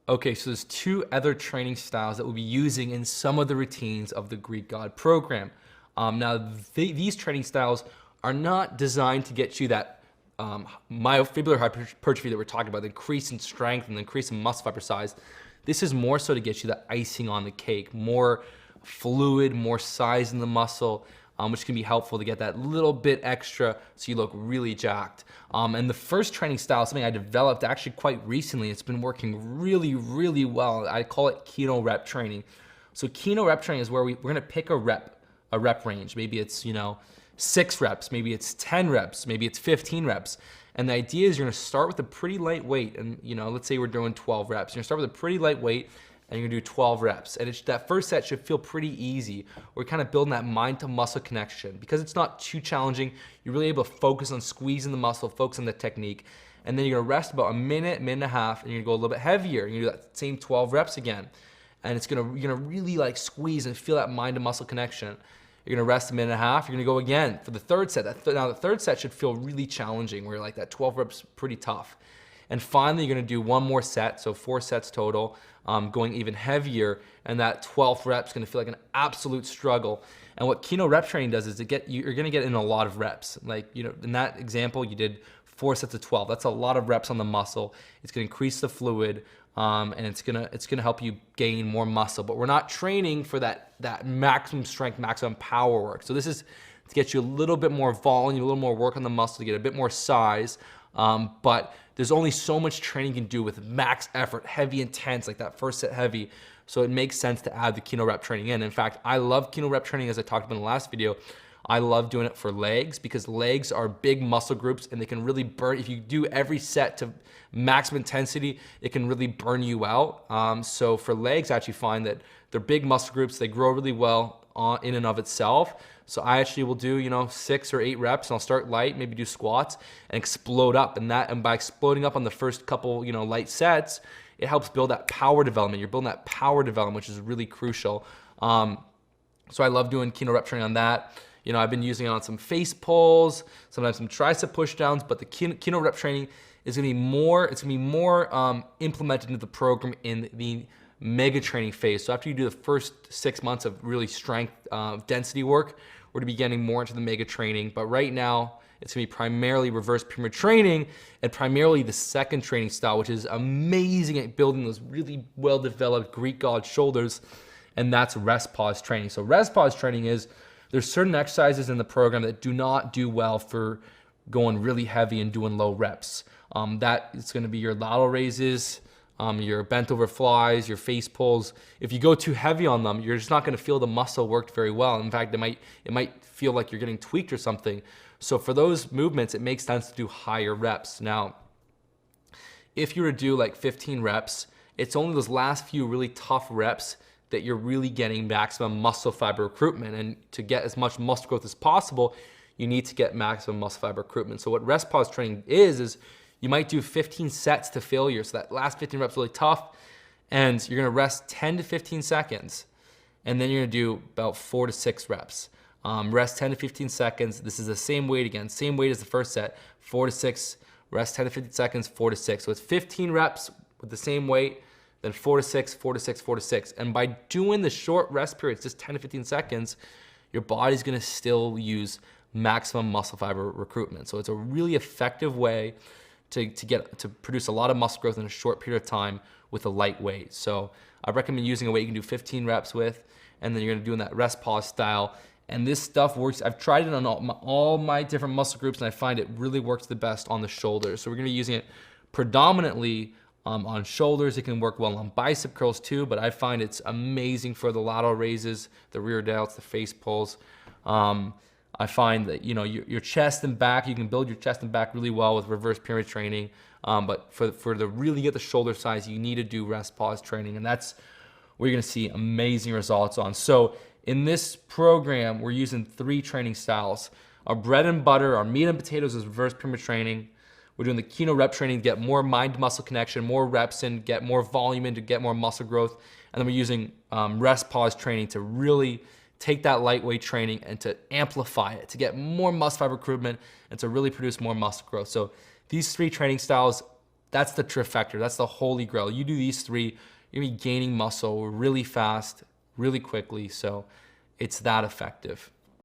Okay, so there's two other training styles that we'll be using in some of the routines of the Greek God program. Now, these training styles are not designed to get you that myofibular hypertrophy that we're talking about, the increase in strength and the increase in muscle fiber size. This is more so to get you the icing on the cake, more fluid, more size in the muscle, which can be helpful to get that little bit extra so you look really jacked. And the first training style is something I developed actually quite recently. It's been working really, really well. I call it Kino rep training. So Kino rep training is where we're gonna pick a rep range. Maybe it's 6 reps, maybe it's 10 reps, maybe it's 15 reps. And the idea is you're gonna start with a pretty light weight, and let's say we're doing 12 reps. You're gonna start with a pretty light weight, and you're gonna do 12 reps. And that first set should feel pretty easy. We're kind of building that mind to muscle connection. Because it's not too challenging, you're really able to focus on squeezing the muscle, focus on the technique. And then you're gonna rest about a minute, minute and a half, and you're gonna go a little bit heavier. You're gonna do that same 12 reps again. And you're gonna really like squeeze and feel that mind to muscle connection. You're gonna rest a minute and a half, you're gonna go again for the third set. Now the third set should feel really challenging, where like that 12 reps pretty tough. And finally, you're gonna do one more set, so 4 sets total, going even heavier, and that 12th rep's gonna feel like an absolute struggle. And what Kino rep training does is you're gonna get in a lot of reps. Like, in that example, you did 4 sets of 12. That's a lot of reps on the muscle. It's gonna increase the fluid, and it's gonna help you gain more muscle. But we're not training for that maximum strength, maximum power work. So this is to get you a little bit more volume, a little more work on the muscle, to get a bit more size. But there's only so much training you can do with max effort, heavy, intense, like that first set heavy. So it makes sense to add the Kino rep training in. In fact, I love Kino rep training, as I talked about in the last video. I love doing it for legs because legs are big muscle groups and they can really burn. If you do every set to maximum intensity, it can really burn you out. So for legs, I actually find that they're big muscle groups. They grow really well in and of itself. So I actually will do 6 or 8 reps, and I'll start light, maybe do squats and explode up. And by exploding up on the first couple light sets, it helps build that power development. You're building that power development, which is really crucial. So I love doing Kino rep training on that. I've been using it on some face pulls, sometimes some tricep push downs, but the Kino rep training is gonna be more, implemented into the program in the mega training phase. So after you do the first 6 months of really strength density work, we're gonna be getting more into the mega training. But right now, it's gonna be primarily reverse pyramid training and primarily the second training style, which is amazing at building those really well-developed Greek God shoulders, and that's rest pause training. So rest pause training is, there's certain exercises in the program that do not do well for going really heavy and doing low reps. That is gonna be your lateral raises, your bent over flies, your face pulls. If you go too heavy on them, you're just not gonna feel the muscle worked very well. In fact, it might feel like you're getting tweaked or something. So for those movements, it makes sense to do higher reps. Now, if you were to do like 15 reps, it's only those last few really tough reps that you're really getting maximum muscle fiber recruitment. And to get as much muscle growth as possible, you need to get maximum muscle fiber recruitment. So what rest pause training is you might do 15 sets to failure. So that last 15 reps really tough, and you're gonna rest 10 to 15 seconds. And then you're gonna do about 4 to 6 reps. Rest 10 to 15 seconds. This is the same weight again, same weight as the first set, 4 to 6, rest 10 to 15 seconds, 4 to 6. So it's 15 reps with the same weight, then 4 to 6, 4 to 6, 4 to 6. And by doing the short rest periods, just 10 to 15 seconds, your body's gonna still use maximum muscle fiber recruitment. So it's a really effective way to produce a lot of muscle growth in a short period of time with a light weight. So I recommend using a weight you can do 15 reps with, and then you're gonna do in that rest pause style. And this stuff works. I've tried it on all my different muscle groups, and I find it really works the best on the shoulders. So we're gonna be using it predominantly on shoulders. It can work well on bicep curls too, but I find it's amazing for the lateral raises, the rear delts, the face pulls. I find that your chest and back, you can build your chest and back really well with reverse pyramid training. But for the really get the shoulder size, you need to do rest pause training, and that's where you're gonna see amazing results on. So in this program, we're using 3 training styles. Our bread and butter, our meat and potatoes is reverse pyramid training. We're doing the Kino rep training to get more mind-muscle connection, more reps in, get more volume in to get more muscle growth. And then we're using rest pause training to really take that lightweight training and to amplify it, to get more muscle fiber recruitment and to really produce more muscle growth. So these 3 training styles That's the trifecta. That's the holy grail. You do these three, you're gonna be gaining muscle really fast, really quickly. So it's that effective.